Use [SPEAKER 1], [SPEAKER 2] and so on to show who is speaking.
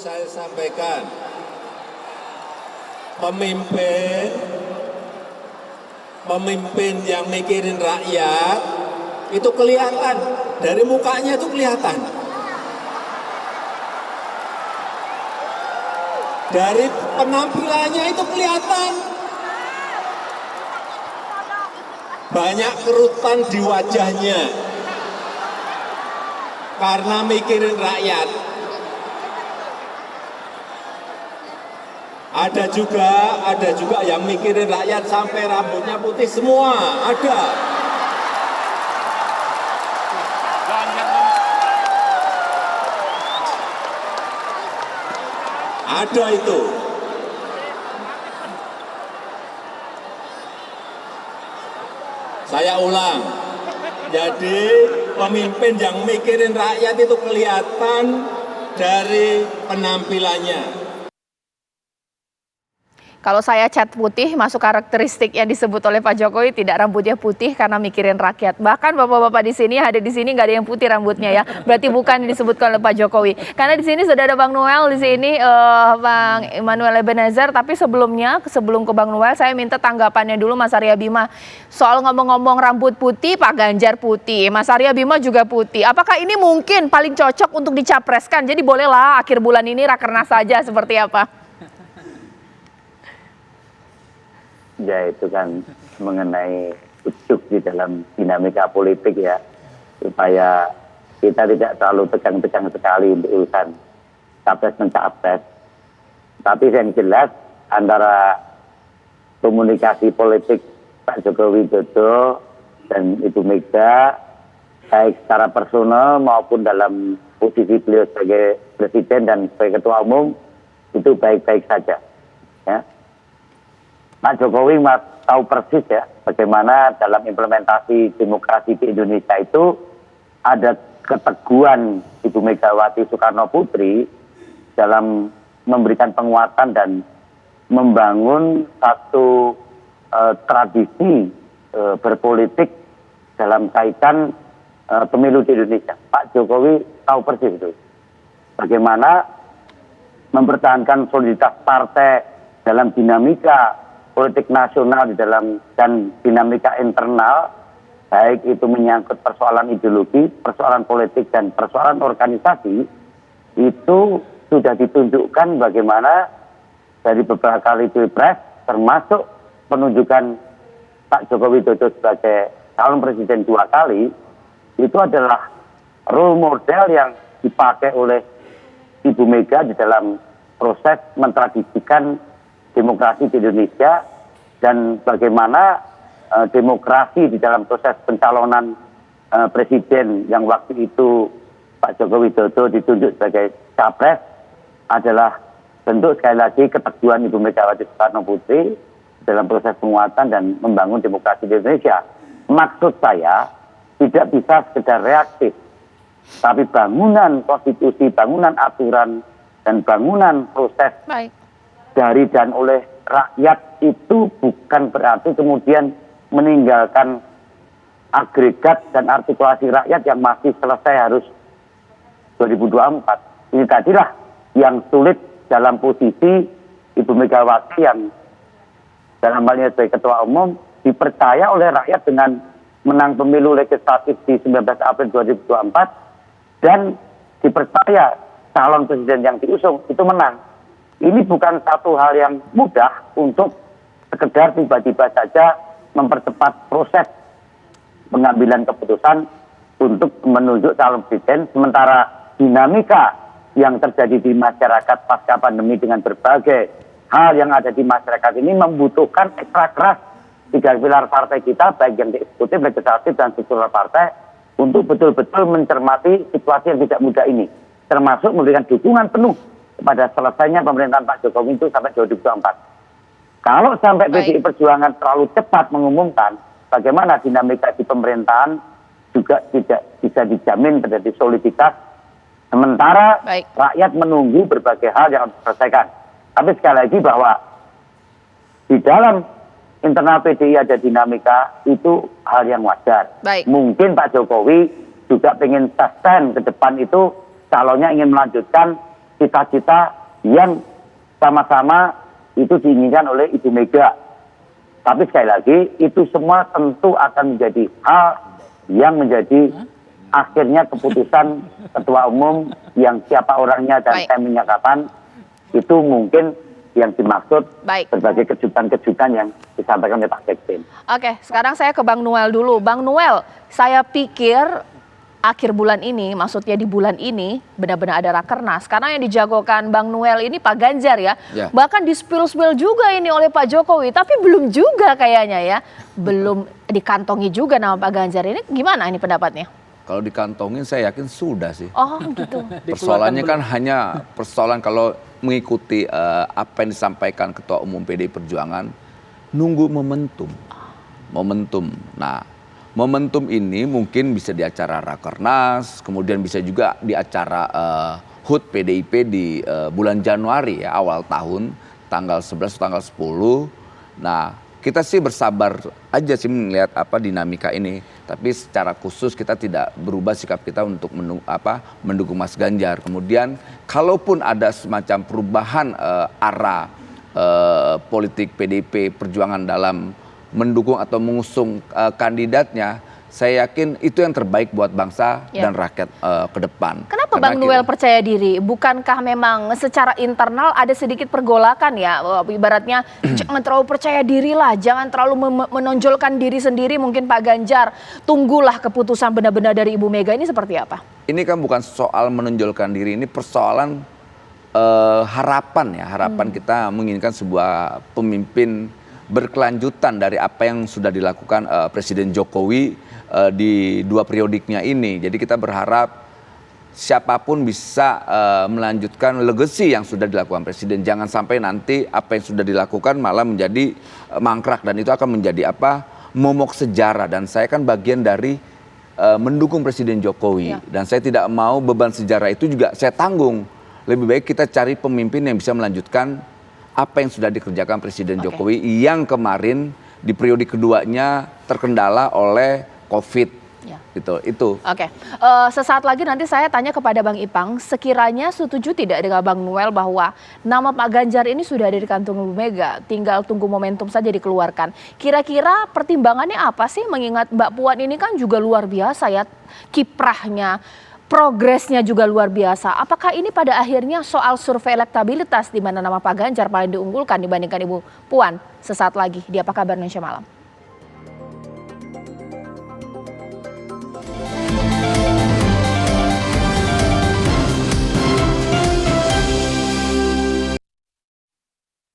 [SPEAKER 1] saya sampaikan, pemimpin yang mikirin rakyat itu kelihatan, dari mukanya itu kelihatan. Dari penampilannya itu kelihatan. Banyak kerutan di wajahnya karena mikirin rakyat. Ada juga yang mikirin rakyat sampai rambutnya putih semua, ada. Ada itu. Saya ulang, jadi pemimpin yang mikirin rakyat itu kelihatan dari penampilannya.
[SPEAKER 2] Kalau saya cat putih, masuk karakteristik yang disebut oleh Pak Jokowi, tidak rambutnya putih karena mikirin rakyat. Bahkan bapak-bapak di sini, ada di sini nggak ada yang putih rambutnya ya. Berarti bukan yang disebutkan oleh Pak Jokowi. Karena di sini sudah ada Bang Noel di sini, Bang Emmanuel Ebenezer. Tapi sebelum ke Bang Noel, saya minta tanggapannya dulu Mas Arya Bima. Soal ngomong-ngomong rambut putih, Pak Ganjar putih, Mas Arya Bima juga putih. Apakah ini mungkin paling cocok untuk dicapreskan? Jadi bolehlah akhir bulan ini rakernas saja, seperti apa?
[SPEAKER 3] Ya, itu kan mengenai ujuk di dalam dinamika politik ya, supaya kita tidak terlalu tegang-tegang sekali untuk urusan capres mencapres. Tapi yang jelas antara komunikasi politik Pak Joko Widodo dan Ibu Mega, baik secara personal maupun dalam posisi beliau sebagai presiden dan sebagai ketua umum, itu baik-baik saja. Ya. Pak Jokowi tahu persis ya bagaimana dalam implementasi demokrasi di Indonesia itu ada keteguhan Ibu Megawati Soekarno Putri dalam memberikan penguatan dan membangun satu tradisi berpolitik dalam kaitan pemilu di Indonesia. Pak Jokowi tahu persis itu. Bagaimana mempertahankan soliditas partai dalam dinamika politik nasional di dalam dan dinamika internal, baik itu menyangkut persoalan ideologi, persoalan politik dan persoalan organisasi, itu sudah ditunjukkan bagaimana dari beberapa kali pilpres, termasuk penunjukan Pak Joko Widodo sebagai calon presiden 2 kali, itu adalah role model yang dipakai oleh Ibu Mega di dalam proses mentradisikan demokrasi di Indonesia dan bagaimana demokrasi di dalam proses pencalonan presiden yang waktu itu Pak Joko Widodo ditunjuk sebagai capres adalah bentuk sekali lagi keteguhan Ibu Megawati Soekarno Putri dalam proses penguatan dan membangun demokrasi di Indonesia. Maksud saya tidak bisa sekedar reaktif, tapi bangunan konstitusi, bangunan aturan dan bangunan proses dari dan oleh rakyat itu bukan berarti kemudian meninggalkan agregat dan artikulasi rakyat yang masih selesai harus 2024. Ini tadilah yang sulit dalam posisi Ibu Megawati yang dalam halnya sebagai ketua umum dipercaya oleh rakyat dengan menang pemilu legislatif di 19 April 2024 dan dipercaya calon presiden yang diusung itu menang. Ini bukan satu hal yang mudah untuk sekedar tiba-tiba saja mempercepat proses pengambilan keputusan untuk menunjuk calon presiden, sementara dinamika yang terjadi di masyarakat pasca pandemi dengan berbagai hal yang ada di masyarakat ini membutuhkan ekstra keras 3 pilar partai kita, baik yang di eksekutif, legislatif, dan struktural partai, untuk betul-betul mencermati situasi yang tidak mudah ini, termasuk memberikan dukungan penuh kepada selesainya pemerintahan Pak Jokowi itu sampai 2024. Kalau sampai PDI Perjuangan terlalu cepat mengumumkan, bagaimana dinamika di pemerintahan juga tidak bisa dijamin terjadi soliditas, sementara rakyat menunggu berbagai hal yang harus diselesaikan. Tapi sekali lagi bahwa di dalam internal PDI ada dinamika, itu hal yang wajar. Mungkin Pak Jokowi juga ingin sustain ke depan itu, calonnya ingin melanjutkan cita-cita yang sama-sama itu diinginkan oleh Ibu Mega. Tapi sekali lagi, itu semua tentu akan menjadi hal yang menjadi akhirnya keputusan Ketua Umum yang siapa orangnya dan timingnya kapan, itu mungkin yang dimaksud berbagai kejutan-kejutan yang disampaikan oleh Pak Sekjen.
[SPEAKER 2] Oke, sekarang saya ke Bang Noel dulu. Bang Noel, saya pikir akhir bulan ini, maksudnya di bulan ini benar-benar ada rakernas. Karena yang dijagokan Bang Noel ini Pak Ganjar ya. Bahkan di spill-spill juga ini oleh Pak Jokowi. Tapi belum juga kayaknya ya. Belum dikantongi juga nama Pak Ganjar. Ini gimana ini pendapatnya?
[SPEAKER 4] Kalau dikantongin saya yakin sudah sih.
[SPEAKER 2] Oh gitu.
[SPEAKER 4] Persoalannya kan hanya persoalan kalau mengikuti apa yang disampaikan Ketua Umum PDI Perjuangan, nunggu momentum. Momentum. Nah, momentum ini mungkin bisa di acara Rakernas, kemudian bisa juga di acara HUT PDIP di bulan Januari ya, awal tahun, tanggal 11, tanggal 10. Nah, kita sih bersabar aja sih melihat apa dinamika ini. Tapi secara khusus kita tidak berubah sikap kita untuk mendukung Mas Ganjar. Kemudian kalaupun ada semacam perubahan arah politik PDIP Perjuangan dalam mendukung atau mengusung kandidatnya, saya yakin itu yang terbaik buat bangsa dan rakyat ke depan.
[SPEAKER 2] Kenapa Bang Noel percaya diri? Bukankah memang secara internal ada sedikit pergolakan ya? Ibaratnya jangan terlalu percaya diri lah, jangan terlalu menonjolkan diri sendiri mungkin Pak Ganjar. Tunggulah keputusan benar-benar dari Ibu Mega, ini seperti apa? Ini
[SPEAKER 4] kan bukan soal menonjolkan diri, ini persoalan harapan ya. Harapan kita menginginkan sebuah pemimpin berkelanjutan dari apa yang sudah dilakukan Presiden Jokowi di 2 periodiknya ini. Jadi kita berharap siapapun bisa melanjutkan legacy yang sudah dilakukan Presiden. Jangan sampai nanti apa yang sudah dilakukan malah menjadi mangkrak dan itu akan menjadi momok sejarah. Dan saya kan bagian dari mendukung Presiden Jokowi dan saya tidak mau beban sejarah itu juga saya tanggung. Lebih baik kita cari pemimpin yang bisa melanjutkan apa yang sudah dikerjakan Presiden Jokowi yang kemarin di periode keduanya terkendala oleh COVID. Itu.
[SPEAKER 2] Oke. Sesaat lagi nanti saya tanya kepada Bang Ipang, sekiranya setuju tidak dengan Bang Noel bahwa nama Pak Ganjar ini sudah ada di kantong Ibu Mega, tinggal tunggu momentum saja dikeluarkan. Kira-kira pertimbangannya apa sih, mengingat Mbak Puan ini kan juga luar biasa ya kiprahnya, progresnya juga luar biasa. Apakah ini pada akhirnya soal survei elektabilitas di mana nama Pak Ganjar paling diunggulkan dibandingkan Ibu Puan? Sesaat lagi di Apa Kabar Indonesia Malam.